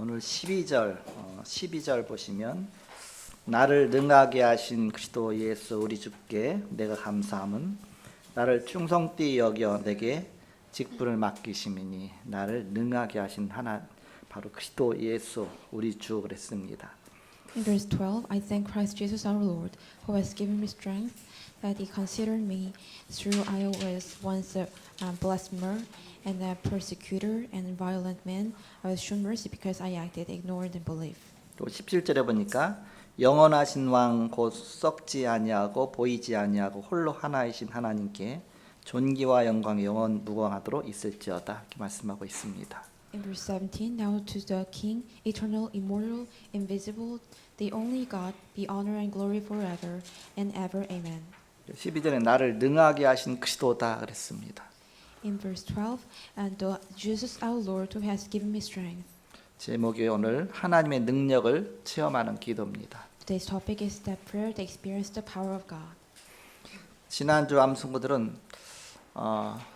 오늘 12절 보시면 나를 능하게 하신 그리스도 예수 우리 주께 내가 감사함은 나를 충성되이 여겨 내게 직분을 맡기심이니 나를 능하게 하신 하나 바로 그리스도 예수 우리 주 그랬습니다. In verse 12, I thank Christ Jesus our Lord, who has given me strength, that he considered me through I was once a blasphemer and a persecutor and violent man. I was shown mercy because I acted ignorant in belief. 또 17절에 보니까 영원하신 왕 곧 썩지 아니하고 보이지 아니하고 홀로 하나이신 하나님께 존귀와 영광 영원 무궁하도록 있을지어다 이렇게 말씀하고 있습니다. In verse 17, now to the King, eternal, immortal, invisible, the only God, be honor and glory forever and ever. Amen. 12절에 나를 능하게 하신 그리스도다 그랬습니다. In verse 12, and the Jesus our Lord, who has given me strength. 제목이 오늘 하나님의 능력을 체험하는 기도입니다. Today's topic is that prayer to experience the power of God. 지난주 암송구들은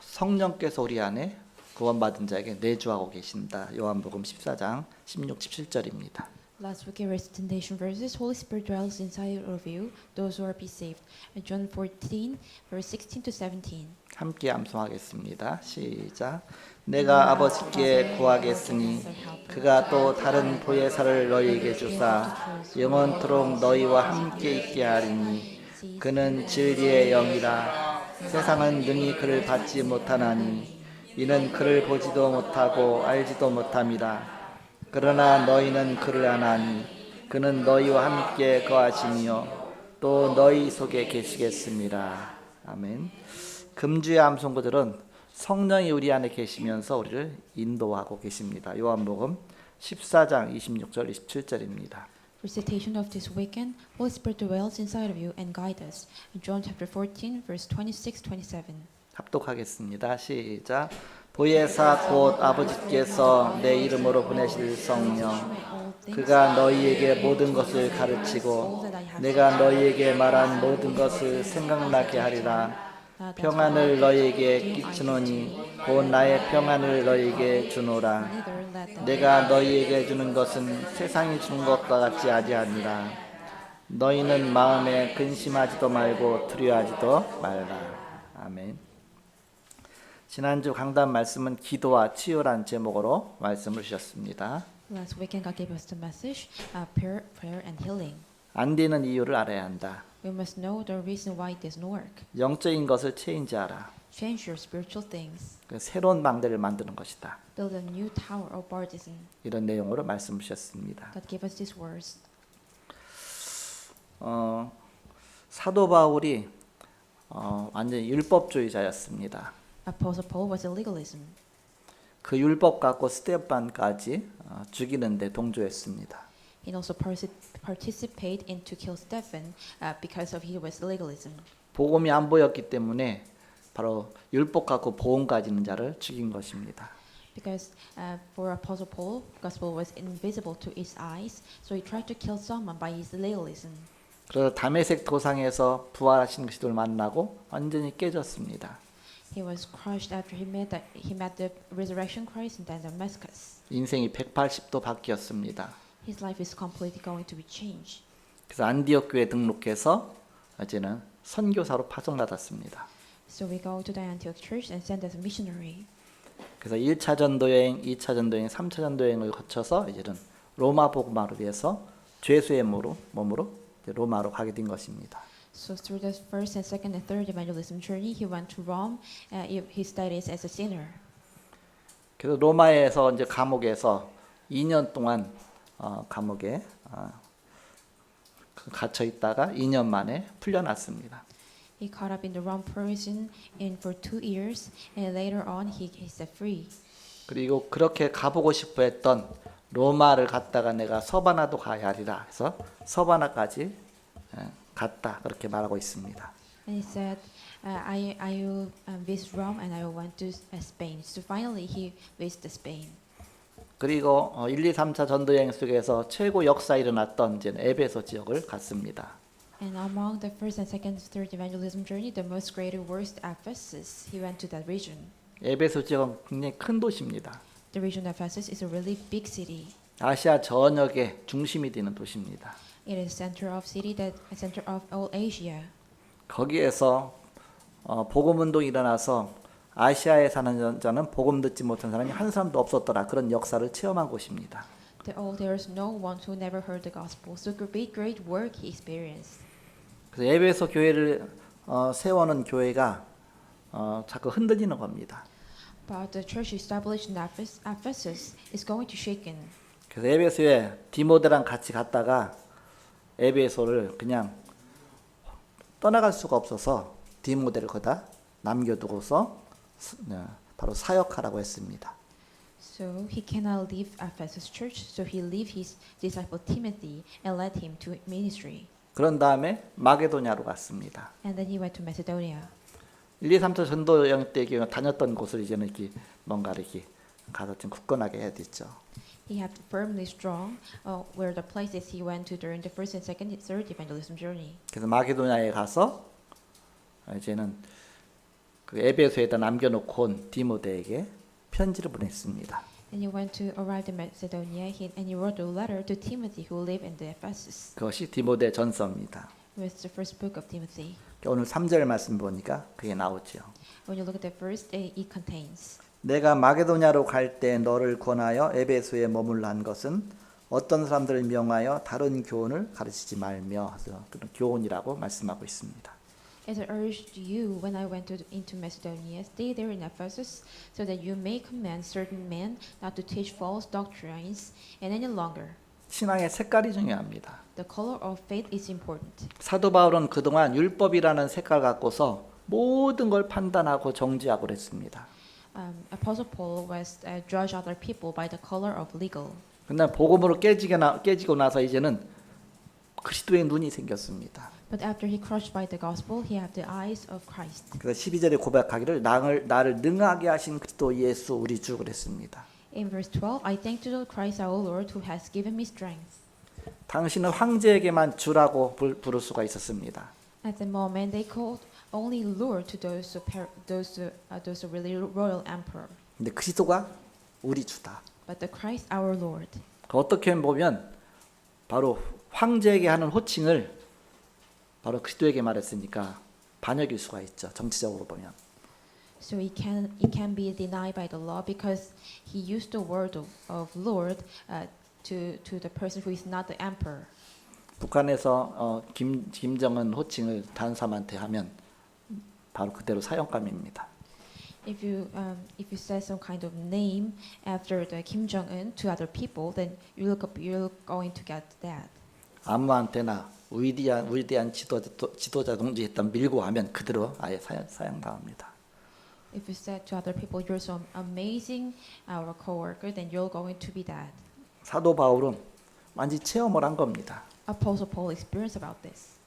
성령께서 우리 안에 구원받은 자에게 내주하고 계신다. 요한복음 14장 16, 17절입니다. Last week, recitation verses, Holy Spirit dwells inside of you, those who are be saved. John 14, verse 16 to 17. 함께 암송하겠습니다. 시작. 내가 아버지께 구하겠으니 그가 또 다른 보혜사를 너희에게 주사 영원토록 너희와 함께 있게 하리니 그는 진리의 영이라. 세상은 능히 그를 받지 못하나니 이는 그를 보지도 못하고 알지도 못함이라. 그러나 너희는 그를 아나니 그는 너희와 함께 거하시며 또 너희 속에 계시겠습니다. 아멘. 금주의 암송구들은 성령이 우리 안에 계시면서 우리를 인도하고 계십니다. 요한복음 14장 26절 27절입니다. Recitation of this weekend, Holy Spirit dwells inside of you and guides us. John chapter 14, verse 26, 27. 합독하겠습니다. 시작. 보혜사 곧 아버지께서 내 이름으로 보내실 성령 그가 너희에게 모든 것을 가르치고 내가 너희에게 말한 모든 것을 생각나게 하리라. 평안을 너희에게 끼치노니 곧 나의 평안을 너희에게 주노라. 내가 너희에게 주는 것은 세상이 주는 것과 같지 아니하니라. 너희는 마음에 근심하지도 말고 두려워하지도 말라. 아멘. 지난주 강단 말씀은 기도와 치유란 제목으로 말씀을 주셨습니다. Last weekend, God gave us the message, prayer and healing. 안 되는 이유를 알아야 한다. We must know the reason why it doesn't work. 영적인 것을 체인지하라. Change your spiritual things. 새로운 망대를 만드는 것이다. Build a new tower of baptism. 이런 내용으로 말씀 주셨습니다. God gave us these words. 사도 바울이 완전히 율법주의자였습니다. Apostle Paul was a legalism. 그 율법 갖고 스테반까지 죽이는데 동조했습니다. He also participated in to kill Stephen because of he was legalism. 복음이 안 보였기 때문에 바로 율법 갖고 복음 가지는 자를 죽인 것입니다. Because for Apostle Paul, gospel was invisible to his eyes, so he tried to kill someone by his legalism. 그래서 다메섹 도상에서 부활하신 그리스도를 만나고 완전히 깨졌습니다. He was crushed after he met the resurrection Christ in Damascus. 인생이 180도 바뀌었습니다. His life is completely going to be changed. 그래서 안디옥 교회에 등록해서 이제는 선교사로 파송받았습니다. So we go to the Antioch church and send as a missionary. 그래서 1차 전도여행, 2차 전도여행, 3차 전도여행을 거쳐서 이제는 로마 복음화를 위해서 죄수의 몸으로 로마로 가게 된 것입니다. So through the first and second and third evangelism journey, he went to Rome. He studied as a sinner. 그래서 로마에서 이제 감옥에서 2년 동안 감옥에 갇혀 있다가 2년 만에 풀려났습니다. He caught up in the Rome prison for 2 years, and later on he set free. 그리고 그렇게 가보고 싶어 했던 로마를 갔다가 내가 서바나도 가야 하리라 해서 서바나까지 갔다 그렇게 말하고 있습니다. And he said, I will visit Rome and I will went to Spain. So finally he visited Spain. 그리고 1, 2, 3차 전도여행 속에서 최고 역사 일어났던 이제 에베소 지역을 갔습니다. And among the first and second, third evangelism journey, the most greater worst Ephesus, he went to that region. 에베소 지역은 굉장히 큰 도시입니다. The region of Ephesus is a really big city. 아시아 전역의 중심이 되는 도시입니다. It is center of all Asia. 거기에서 복음 운동이 일어나서 아시아에 사는 자는 복음 듣지 못한 사람이 한 사람도 없었더라. 그런 역사를 체험한 곳입니다. There is no one who never heard the gospel. So great work he experienced. 그래서 에베소 교회를 세워는 교회가 자꾸 흔들리는 겁니다. But the church established in Ephesus is going to shaken. 그래서 에베소에 디모데랑 같이 갔다가 에베소를 그냥 떠나갈 수가 없어서 디모데를 거다 남겨두고서 바로 사역하라고 했습니다. So he cannot leave Ephesus church. So he leave his disciple Timothy and led him to ministry. 그런 다음에 마게도냐로 갔습니다. And then he went to Macedonia. 1, 2, 3차 전도 여행 때 다녔던 곳을 이제는 이렇게 뭔가 이렇게 가서 좀 굳건하게 해야 되죠. He had firmly strong where the places he went to during the first and second and third evangelism journey. 그래서 마게도냐에 가서 이제는 그 에베소에다 남겨놓고 온 디모데에게 편지를 보냈습니다. And he went to arrive in Macedonia and he wrote a letter to Timothy who lived in the Ephesus. 그것이 디모데 전서입니다. It was the first book of Timothy. 오늘 3절 말씀 보니까 그게 나오죠. When you look at the verse, it contains. 내가 마게도냐로 갈 때 너를 권하여 에베소에 머물라 한 것은 어떤 사람들을 명하여 다른 교훈을 가르치지 말며 그런 교훈이라고 말씀하고 있습니다. As I urged you when I went into Macedonia, stay there in Ephesus, so that you may command certain men not to teach false doctrines and any longer. 신앙의 색깔이 중요합니다. The color of faith is important. 사도 바울은 그동안 율법이라는 색깔 갖고서 모든 걸 판단하고 정지하고 그랬습니다. Apostle Paul was judge other people by the color of legal. 근데 복음으로 깨지고 나서 이제는 그리스도의 눈이 생겼습니다. But after he crushed by the gospel, he had the eyes of Christ. 그래서 12절에 고백하기를 나를 능하게 하신 그리스도 예수 우리 주 그랬습니다. In verse 12, I thank to the Christ our Lord who has given me strength. 당신은 황제에게만 주라고 부를 수가 있었습니다. At the moment, they called only Lord to those really royal emperor. 근데 그리스도가 우리 주다. But the Christ our Lord. 어떻게 보면 바로 황제에게 하는 호칭을 바로 그리스도에게 말했으니까 반역일 수가 있죠. 정치적으로 보면. So it can be denied by the law because he used the word of Lord to the person who is not the emperor. 북한에서 김정은 호칭을 다른 사람한테 하면 바로 그대로 사형감입니다. If you say some kind of name after the Kim Jong-un to other people, then you're going to get that. 아무한테나 위대한 지도자 동지했던 밀고 하면 그대로 아예 사형당합니다. If you said to other people, you're so amazing, our coworker, then you're going to be that. 사도 바울은 완전히 체험을 한 겁니다. Apostle Paul experienced about this.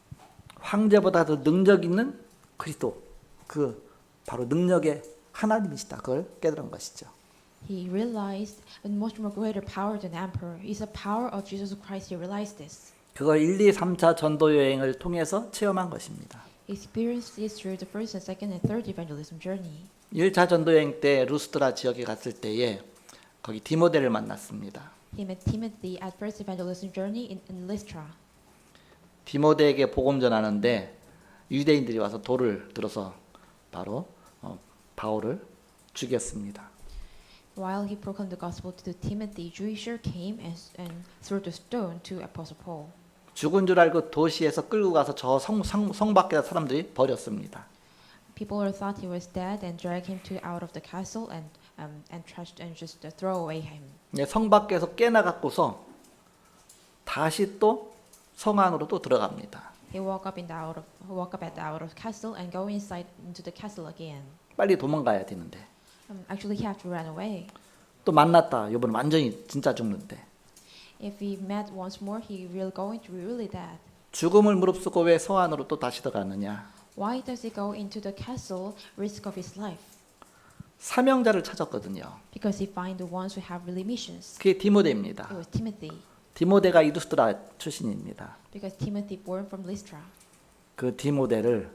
황제보다 더 능력 있는 그리스도, 그 바로 능력의 하나님이시다. 그걸 깨달은 것이죠. He realized a much more greater power than emperor. It's the power of Jesus Christ. He realized this. 그걸 1, 2, 3차 전도 여행을 통해서 체험한 것입니다. He experienced this through the first and second and third evangelism journey. 1차 전도 여행 때 루스드라 지역에 갔을 때에 거기 디모데를 만났습니다. He met Timothy at first evangelism journey in Lystra. 디모데에게 복음 전하는데 유대인들이 와서 돌을 들어서 바로 바울을 죽였습니다. While he proclaimed the gospel to Timothy, Jewisher came and threw the stone to Apostle Paul. 죽은 줄 알고 도시에서 끌고 가서 저 성 밖에 사람들이 버렸습니다. People thought he was dead and dragged him out of the castle and trashed and just throw away him. 성 밖에서 깨나갖고서 다시 또 성 안으로 또 들어갑니다. He woke up at the out of castle and go inside into the castle again. 빨리 도망가야 되는데 Actually, he had to run away. 또 만났다. 이번 완전히 진짜 죽는데 If he met once more, he will going to be really dead. 죽음을 무릅쓰고 왜 성 안으로 또 다시 들어가느냐? Why does he go into the castle, risk of his life? 사명자를 찾았거든요. Because he find the ones who have really missions. 그게 디모데입니다. It was Timothy. 디모데가 이루스드라 출신입니다. Because Timothy born from Lystra. 그 디모데를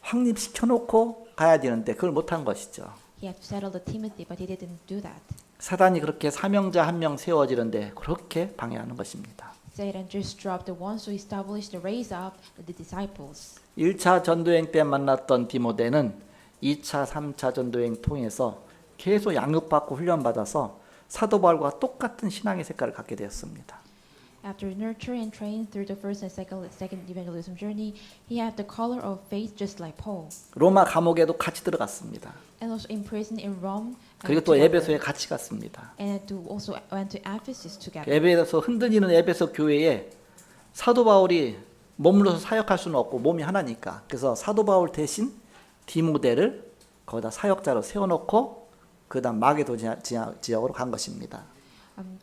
확립시켜놓고 가야 되는데 그걸 못한 것이죠. He had to settle the Timothy, but he didn't do that. 사단이 그렇게 사명자 한 명 세워지는데 그렇게 방해하는 것입니다. Satan just dropped the ones who established to raise up the disciples. 1차 전도행 때 만났던 디모데는 2차, 3차 전도행 통해서 계속 양육받고 훈련받아서 사도 바울과 똑같은 신앙의 색깔을 갖게 되었습니다. After nurture and train through the first and second evangelism journey, he had the color of faith just like Paul. 로마 감옥에도 같이 들어갔습니다. And also imprisoned in Rome. 그리고 또 에베소에 같이 갔습니다. And to also went to Ephesus together. 에베소 흔들리는 에베소 교회에 사도 바울이 머물러서 사역할 수는 없고 몸이 하나니까 그래서 사도 바울 대신 디모데를 거기다 사역자로 세워놓고 그다음 마게도냐 지역으로 간 것입니다.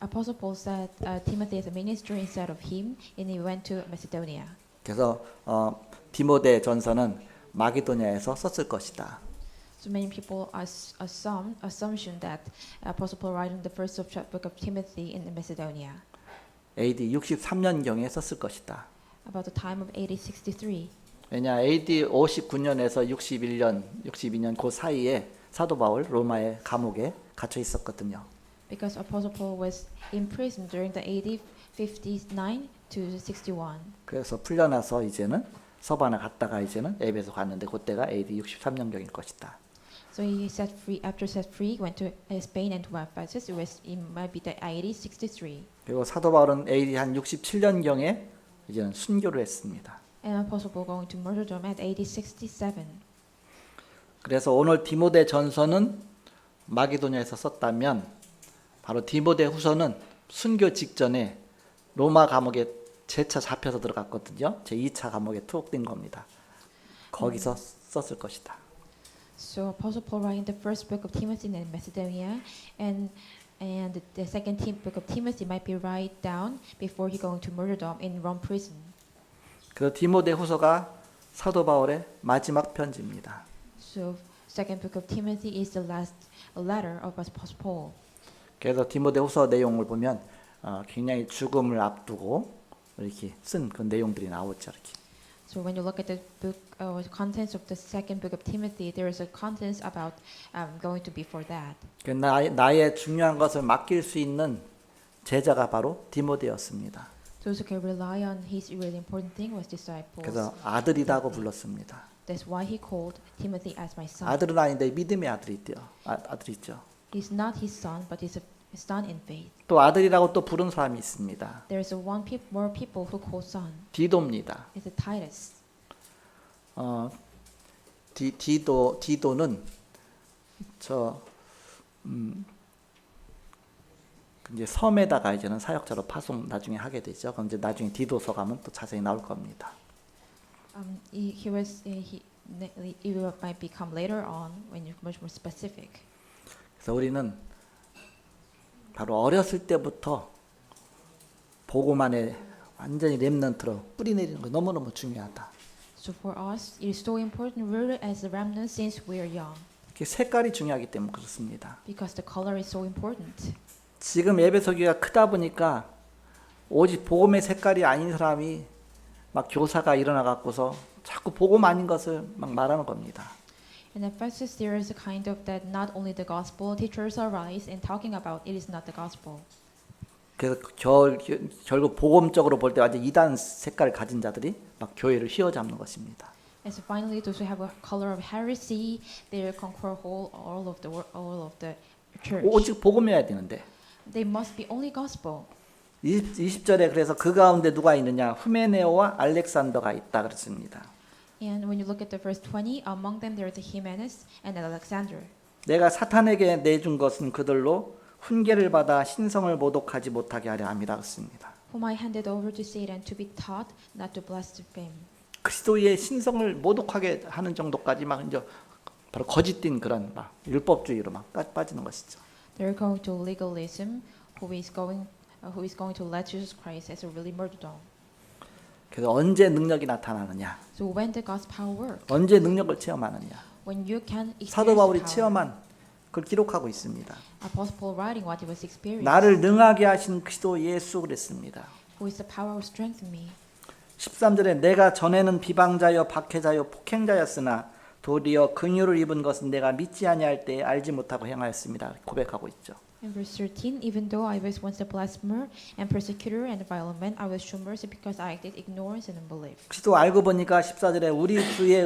Apostle Paul said Timothy as a minister instead of him, and he went to Macedonia. 그래서 디모데 전서는 마게도냐에서 썼을 것이다. So many people assumption that Apostle Paul writing the first book of Timothy in Macedonia. AD 63년경에 썼을 것이다. About the time of AD 63. 왜냐 AD 59년에서 62년 그 사이에 사도 바울 로마의 감옥에 갇혀 있었거든요. Because Apostle Paul was imprisoned during the AD 59 to 61. 그래서 풀려나서 이제는 서바나 갔다가 이제는 에베소 갔는데 그때가 AD 63년경일 것이다. So he set free after set free went to Spain and to Ephesus. It might be the AD 63. 그리고 사도 바울은 AD 한 67년경에 이제는 순교를 했습니다. And Apostle Paul going to martyrdom at AD 67. 그래서 오늘 디모데 전서는 마게도냐에서 썼다면 바로 디모데 후서는 순교 직전에 로마 감옥에 재차 잡혀서 들어갔거든요. 제 2차 감옥에 투옥된 겁니다. 거기서 썼을 것이다. So Apostle Paul writing the first book of Timothy in Macedonia, and the second book of Timothy might be write down before he going to martyrdom in Rome prison. 그 디모데 후서가 사도 바울의 마지막 편지입니다. So second book of Timothy is the last letter of Apostle Paul. 그래서 디모데 후서 내용을 보면 굉장히 죽음을 앞두고 이렇게 쓴 그 내용들이 나오죠. 이렇게. So when you look at the book contents of the second book of Timothy, there is a contents about going to before that. 나의 중요한 것을 맡길 수 있는 제자가 바로 디모데였습니다. Those who can rely on his really important thing was disciples. 그래서 아들이라고 불렀습니다. That's why he called Timothy as my son. 아들은 아닌데 믿음의 아들이 있대요. 아들이 있죠. He's not his son, but he's a son in faith. 또 아들이라고 또 부른 사람이 있습니다. There's more people who call son. 디도입니다. It's a Titus. 디도는 이제 섬에다가 이제는 사역자로 파송 나중에 하게 되죠. 그럼 이제 나중에 디도서 가면 또 자세히 나올 겁니다. He might become later on when you're much more specific. 그래서 우리는 바로 어렸을 때부터 복음만에 완전히 렘넌트로 뿌리 내리는 거 너무너무 중요하다. So for us, it is so important, really, as a remnant, since we are young, 색깔이 중요하기 때문에 그렇습니다. because the color is so important. 지금 에베소 교회가 크다 보니까 오직 복음의 색깔이 아닌 사람이 막 교사가 일어나 갖고서 자꾸 복음 아닌 것을 막 말하는 겁니다. In Ephesus, there is a kind of that not only the gospel teachers arise and talking about it is not the gospel. 그래서 결국 복음적으로 볼 때 완전 이단 색깔을 가진 자들이 막 교회를 휘어잡는 것입니다. And so finally, those who have a color of heresy, they conquer all of the church. 오직 복음이어야 되는데 They must be only gospel. 20절에 그래서 그 가운데 누가 있느냐 후메네오와 알렉산더가 있다 그랬습니다. And when you look at the verse 20, among them there is Hymenaeus and Alexander. 내가 사탄에게 내준 것은 그들로 훈계를 받아 신성을 모독하지 못하게 하려 함이라 그랬습니다. Whom I handed over to Satan to be taught not to blaspheme. 그리스도의 신성을 모독하게 하는 정도까지 막 이제 바로 거짓된 그런 막 율법주의로 막 빠지는 것이죠. They're going to legalism, who is going to let Jesus Christ as a really martyrdom. 그래서 언제 능력이 나타나느냐? So when the God's power work, 언제 능력을 체험하느냐? when you can 사도 experience 바울이 the power. 체험한 그걸 기록하고 있습니다. Apostle Paul writing what he was experiencing. 나를 능하게 하신 그리스도 예수 그랬습니다. Who is the power of strength in me? 13절에 내가 전에는 비방자여 박해자여 폭행자였으나 도리어 긍휼을 입은 것은 내가 믿지 아니할 때에 알지 못하고 행하였습니다. 고백하고 있죠. In verse 13, even though I was once a blasphemer and persecutor and a violent man, I was shown mercy because I acted ignorance and unbelief. 그리스도 알고 보니까 14절에 우리 주의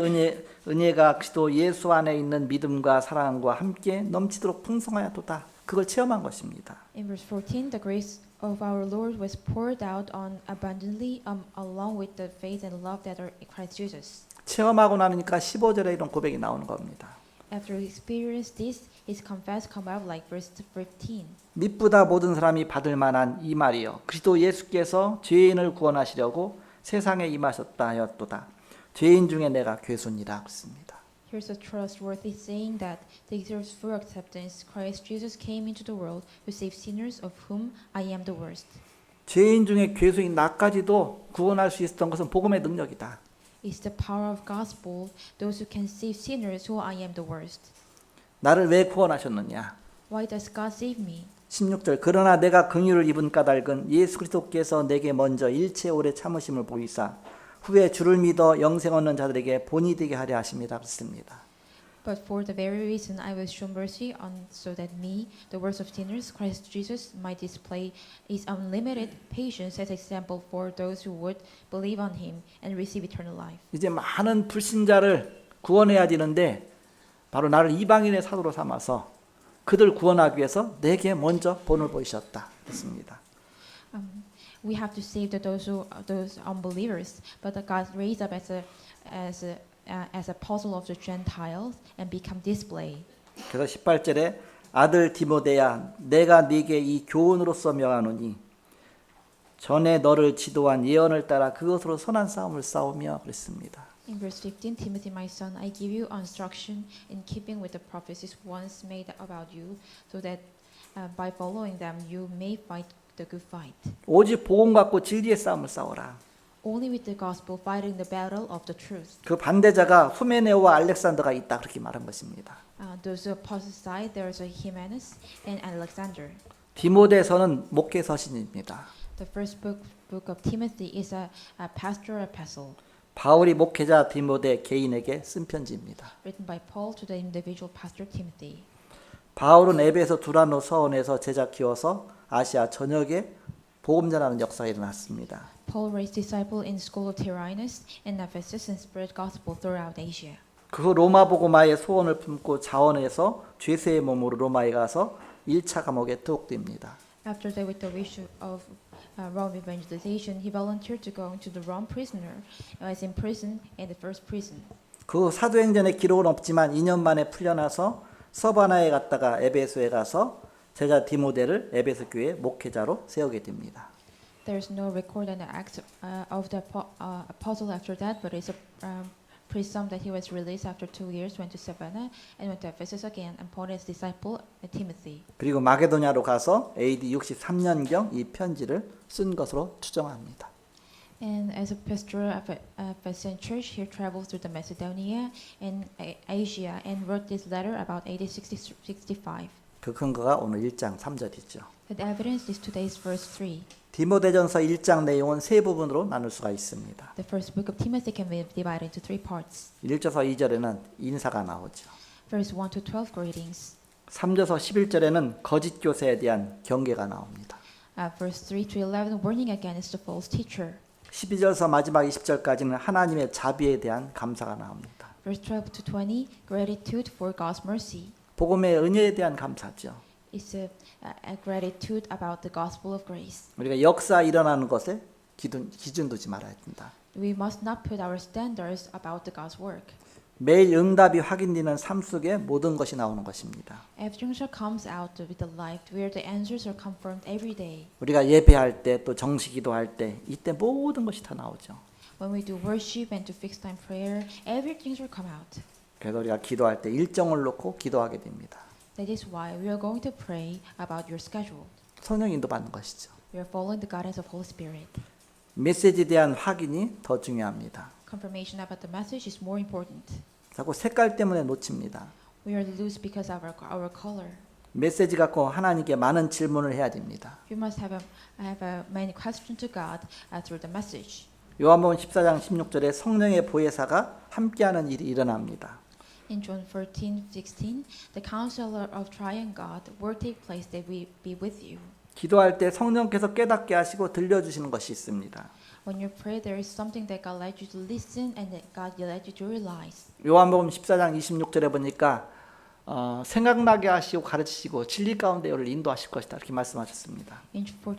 은혜가 그리스도 예수 안에 있는 믿음과 사랑과 함께 넘치도록 풍성하였도다. 그걸 체험한 것입니다. In verse 14, the grace of our Lord was poured out on abundantly along with the faith and love that are in Christ Jesus. 체험하고 나니까 15절에 이런 고백이 나오는 겁니다. After he experienced this, his confess come out like verse 15. 미쁘다 모든 사람이 받을 만한 이 말이요. 그리스도 예수께서 죄인을 구원하시려고 세상에 임하셨다 하였도다. 죄인 중에 내가 괴순이라 그랬습니다. Here's a trustworthy saying that deserves full acceptance. Christ Jesus came into the world to save sinners, of whom I am the worst. 죄인 중에 괴수인 나까지도 구원할 수 있었던 것은 복음의 능력이다. It's the power of gospel, those who can save sinners, who I am the worst. 나를 왜 구원하셨느냐? Why does God save me? 16절 그러나 내가 긍휼을 입은 까닭은 예수 그리스도께서 내게 먼저 일체 오래 참으심을 보이사 후에 주를 믿어 영생 얻는 자들에게 본이 되게 하려 하십니다. 그렇습니다. But for the very reason I was shown mercy on, so that me, the worst of sinners, Christ Jesus, might display His unlimited patience as example for those who would believe on Him and receive eternal life. 이제 많은 불신자를 구원해야 되는데 바로 나를 이방인의 사도로 삼아서 그들 구원하기 위해서 내게 먼저 본을 보이셨다. 그렇습니다. We have to save those unbelievers, but God raised up as apostle of the Gentiles and become display. 그래서 18절에 아들 디모데야 내가 네게 이 교훈으로서 명하노니 전에 너를 지도한 예언을 따라 그것으로 선한 싸움을 싸우며 그랬습니다. In verse 15, Timothy, my son, I give you instruction in keeping with the prophecies once made about you, so that by following them you may fight the good fight. 오직 복음 갖고 진리의 싸움을 싸워라. Only with the gospel fighting the battle of the truth. 그 반대자가 후메네오와 알렉산더가 있다 그렇게 말한 것입니다. Those who opposite there's a Hymenaeus and Alexander. 디모데서는 목회 서신입니다. The first book of Timothy is a pastoral epistle 바울이 목회자 디모데 개인에게 쓴 편지입니다. written by Paul to the individual pastor Timothy. 바울은 에베소 두란노 서원에서 제자 키워서 아시아 전역에 복음 전하는 역사가 일어났습니다. Paul raised disciples in school of Tyrannus and Ephesus and spread gospel throughout Asia. 그 후 로마 복음화의 소원을 품고 자원해서 죄수의 몸으로 로마에 가서 1차 감옥에 투옥됩니다. After that, with the wish of Rome evangelization, he volunteered to go into the Rome prisoner, as in prison in the first prison. 그 사도행전의 기록은 없지만 2년 만에 풀려나서 서바나에 갔다가 에베소에 가서 제자 디모데를 에베소 교회 목회자로 세우게 됩니다. There's no record in the Acts of the apostle after that, but it's presumed that he was released after 2 years, went to Savannah, and went to Ephesus again, and Paul his disciple Timothy. 그리고 마게도냐로 가서 AD 63년경 이 편지를 쓴 것으로 추정합니다. And as a pastor of Ephesian church, he traveled through the Macedonia and Asia and wrote this letter about AD 65. 그 근거가 오늘 1장 3절이죠. The evidence is today's verse 3. 디모데전서 1장 내용은 세 부분으로 나눌 수가 있습니다. The first book of Timothy can be divided into 3 parts. 1절에서 2절에는 인사가 나오죠. Verse 1 to 12 greetings. 3절에서 11절에는 거짓 교사에 대한 경계가 나옵니다. Verse 3 to 11 warning against the false teacher. 12절에서 마지막 20절까지는 하나님의 자비에 대한 감사가 나옵니다. Verse 12 to 20 gratitude for God's mercy. 복음의 은혜에 대한 감사죠. It's a gratitude about the gospel of grace. 우리가 역사 일어나는 것에 기준 두지 말아야 된다. We must not put our standards about the God's work. 매일 응답이 확인되는 삶 속에 모든 것이 나오는 것입니다. Everything comes out with the life where the answers are confirmed every day. 우리가 예배할 때 또 정식 기도할 때 이때 모든 것이 다 나오죠. When we do worship and to fixed time prayer, everything will come out. 그래서 우리가 기도할 때 일정을 놓고 기도하게 됩니다. That is why we are going to pray about your schedule. 성령 인도 받는 것이죠. We are following the guidance of Holy Spirit. 메시지에 대한 확인이 더 중요합니다. Confirmation about the message is more important. 자꾸 색깔 때문에 놓칩니다. We are loose because of our color. 메시지 갖고 하나님께 많은 질문을 해야 됩니다. We must have many questions to God through the message. 요한복음 14장 16절에 성령의 보혜사가 함께하는 일이 일어납니다. In John 14:16, the counselor of triune God will take place that we be with you. 기도할 때 성령께서 깨닫게 하시고 들려주시는 것이 있습니다. When you pray, there is something that God led you to listen and that God led you to realize. 요한복음 14장 26절에 보니까 생각나게 하시고 가르치시고 진리 가운데 너를 인도하실 것이다 이렇게 말씀하셨습니다. In 14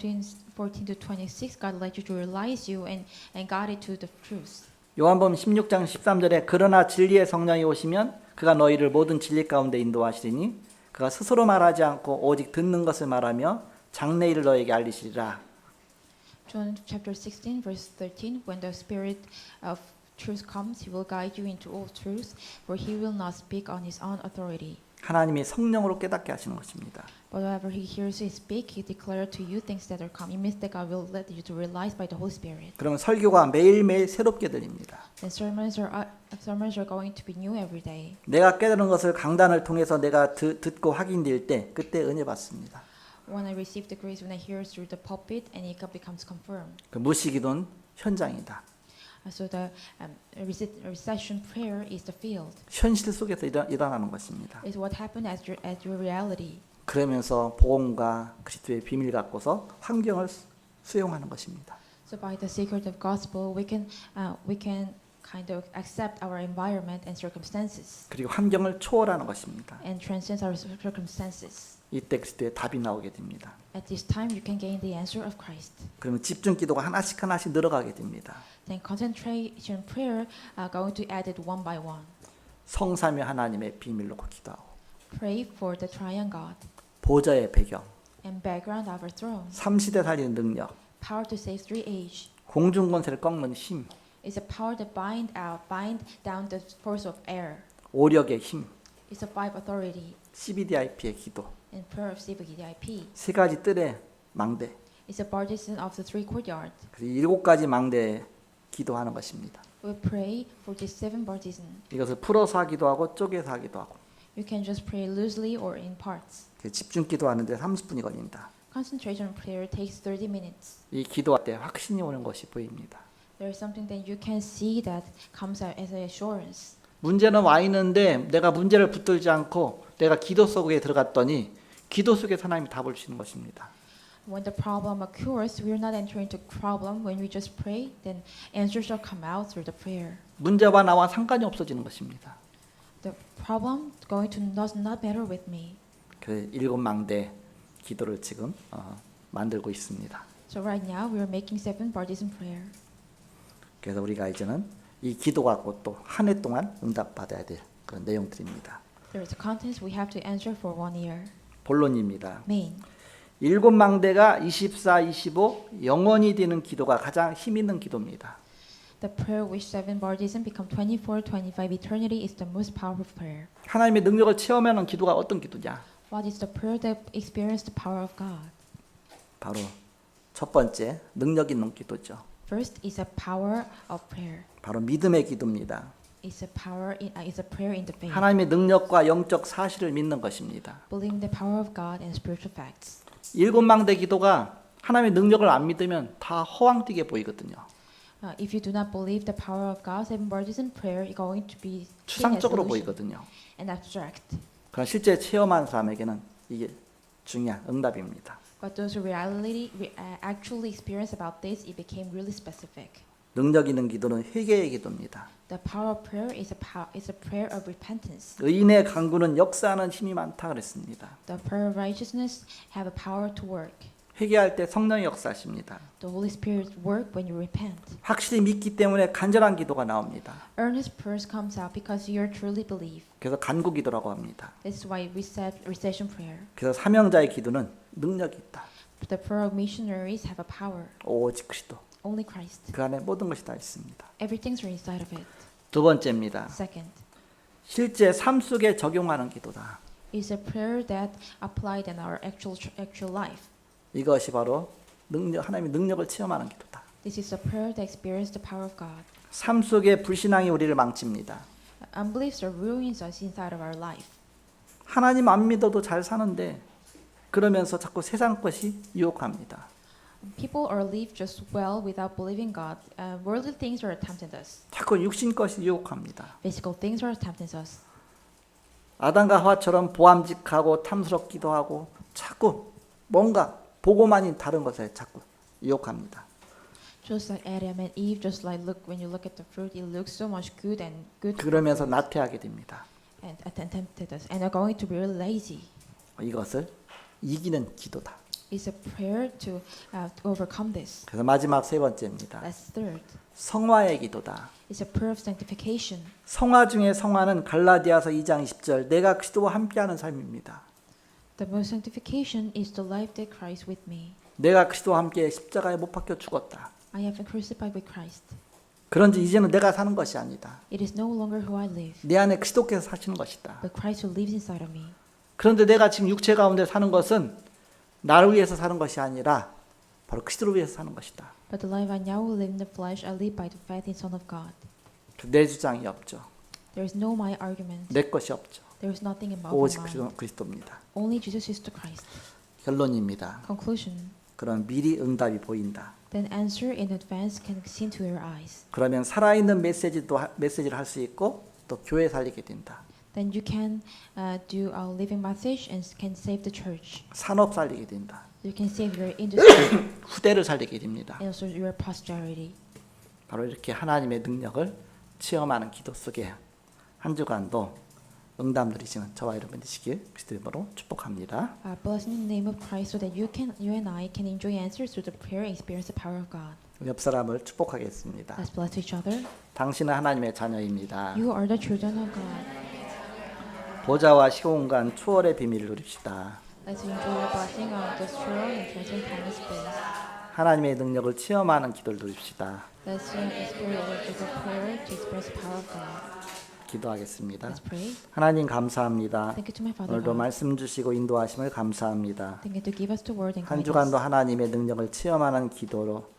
to 26, God led you to realize you and guided to the truth. 요한복음 16장 13절에 그러나 진리의 성령이 오시면 그가 너희를 모든 진리 가운데 인도하시리니 그가 스스로 말하지 않고 오직 듣는 것을 말하며 장래일을 너에게 알리시리라. John chapter 16 verse 13, when the Spirit of truth comes, He will guide you into all truth, for He will not speak on His own authority. 하나님이 성령으로 깨닫게 하시는 것입니다. But whenever He hears you speak, He declares to you things that are coming. It means that God will let you to realize by the Holy Spirit. 그러면 설교가 매일매일 새롭게 들립니다. And sermons are going to be new every day. 내가 깨달은 것을 강단을 통해서 내가 듣고 확인될 때 그때 은혜 받습니다. When I receive the grace, when I hear through the pulpit, and it becomes confirmed. 그 무시기도는 현장이다. So the recession prayer is the field. 현실 속에서 일어나는 것입니다. It's what happened at your reality. 그러면서 복음과 그리스도의 비밀 갖고서 환경을 수용하는 것입니다. So by the secret of gospel, we can kind of accept our environment and circumstances 그리고 환경을 초월하는 것입니다. and transcend our circumstances. 이때 그리스도의 답이 나오게 됩니다. At this time, you can gain the answer of Christ. 그러면 집중 기도가 하나씩 늘어가게 됩니다. Then concentration prayer are going to add it one by one. 성삼위 하나님의 비밀로 기도하고 Pray for the triune God 보좌의 배경, and background of our throne. 삼시대 살리는 능력, Power to save three age. 공중 권세를 꺾는 힘, It's a power that bind down the force of air. 오력의 힘, It's a five authority CBDIP의 기도, and prayer of CVDIP. 세 가지 뜰의 망대, It's a partition of the three courtyard. 그래서 7가지 망대에 기도하는 것입니다. We pray for these seven partition. 이것을 풀어서 하기도 하고 쪼개서 하기도 하고 You can just pray loosely or in parts. 집중 기도하는데 30분이 걸린다. Concentration prayer takes 30 minutes. 이 기도할 때 확신이 오는 것이 보입니다. There is something that you can see that comes out as an assurance. 문제는 와 있는데 내가 문제를 붙들지 않고 내가 기도 속에 들어갔더니 기도 속에서 하나님이 답을 주시는 것입니다. When the problem occurs, we are not entering into problem. When we just pray, then answers shall come out through the prayer. 문제와 나와 상관이 없어지는 것입니다. The problem going to does not matter with me. 그 7망대 기도를 지금 만들고 있습니다. So right now we are making seven partition prayer. 그래서 우리가 이제는 이 기도가 곧 또 한 해 동안 응답받아야 될 그런 내용들입니다. There is a contents we have to answer for 1 year. 본론입니다. Main. 7망대가 24, 25 영원히 되는 기도가 가장 힘 있는 기도입니다. The prayer which seven partition become 24, 25 eternity is the most powerful prayer. 하나님의 능력을 체험하는 기도가 어떤 기도냐? What is the prayer that experience the power of God? 바로 첫 번째 능력 있는 기도죠. First is a power of prayer. 바로 믿음의 기도입니다. It's a prayer in the faith. 하나님의 능력과 영적 사실을 믿는 것입니다. Believing the power of God and spiritual facts. 7망대 기도가 하나님의 능력을 안 믿으면 다 허황되게 보이거든요. If you do not believe the power of God, seven partition prayer is going to be seen as 추상적으로 illusion 보이거든요. and abstract. 그러나 실제 체험한 사람에게는 이게 중요한 응답입니다. But those who actually experience about this, it became really specific. 능력 있는 기도는 회개의 기도입니다. The power of prayer is a prayer of repentance. 의인의 간구는 역사하는 힘이 많다 그랬습니다. The prayer of righteousness have a power to work. 회개할 때 성령의 역사하십니다. The Holy Spirit work when you repent. 확실히 믿기 때문에 간절한 기도가 나옵니다. Earnest prayers comes out because you truly believe. 그래서 간구 기도라고 합니다. This is why we said recession prayer. 그래서 사명자의 기도는 능력이 있다. The prayer of missionaries have a power. 오직 그리스도. Only Christ. 그 안에 모든 것이 다 있습니다. Everything's inside of it. 두 번째입니다. Second, 실제 삶 속에 적용하는 기도다. is a prayer that applied in our actual life. 이것이 바로 하나님의 능력을 체험하는 기도다. This is a prayer that experiences the power of God. 삶 속에 불신앙이 우리를 망칩니다. Unbeliefs are ruins us inside of our life. 하나님 안 믿어도 잘 사는데 그러면서 자꾸 세상 것이 유혹합니다. People are live just well without believing God. Worldly things are tempting us. 자꾸 육신 것이 유혹합니다. Physical things are tempting us. 아담과 하와처럼 보암직하고 탐스럽기도 하고 자꾸 뭔가 보고만이 다른 것에 자꾸 유혹합니다. Just like Adam and Eve, just like when you look at the fruit, it looks so much good and good. 그러면서 나태하게 됩니다. And tempted us, and are going to be really lazy. 이것을 이기는 기도다. It's a prayer to overcome this. 그래서 마지막 세 번째입니다. That's third. 성화의 기도다. It's a prayer of sanctification. 성화 중에 성화는 갈라디아서 2장 20절 내가 그리스도와 함께하는 삶입니다. The most sanctification is the life that Christ with me. 내가 그리스도와 함께 십자가에 못 박혀 죽었다. I have been crucified with Christ. 그런지 이제는 내가 사는 것이 아니다. It is no longer who I live, 내 안에 그리스도께서 사시는 것이다. but Christ who lives inside of me. 그런데 내가 지금 육체 가운데 사는 것은 나를 위해서 사는 것이 아니라 바로 그리스도를 위해서 사는 것이다. But the life I now live in the flesh, I live by the faith in Son of God. 내 주장이 없죠. There is no my argument. 내 것이 없죠. There is nothing about 오직 mine. 그리스도입니다. Only Jesus is the Christ. 결론입니다. Conclusion. 그럼 미리 응답이 보인다. Then answer in advance can be seen to your eyes. 그러면 살아있는 메시지를 할 수 있고 또 교회 살리게 된다. Then you can do a living message and can save the church. 산업 살리게 된다. You can save your industry 후대를 살리게 됩니다. and also your posterity. 바로 이렇게 하나님의 능력을 체험하는 기도 속에 한 주간도 응답 누리시는 저와 여러분 되시길 그리스도의 이름으로 축복합니다. Blessed in the name of Christ, so that you and I can enjoy answers to the prayer and experience the power of God. 옆 사람을 축복하겠습니다. Let's bless each other. 당신은 하나님의 자녀입니다. You are the children of God. 보좌와 시공간 초월의 비밀을 누립시다. Let's enjoy the blessing of the throne and transcend time and space. 하나님의 능력을 체험하는 기도를 누립시다. Let's experience the prayer to express the power of God. 기도하겠습니다. Let's pray. 하나님 감사합니다. Thank you to my Father 오늘도 God. 말씀 주시고 인도하심을 감사합니다. Thank you to give us the word and 한 guide us. 주간도 하나님의 능력을 체험하는 기도로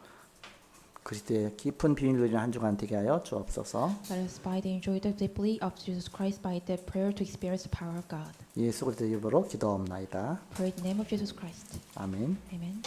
그리스도의 깊은 비밀을 누리는 한 주간 되게 하여 주옵소서. Let us by the enjoy the deeply of Jesus Christ by the prayer to experience the power of God. 예수 그리스도의 이름으로 기도옵나이다. Pray in the name of Jesus Christ. 아멘. Amen.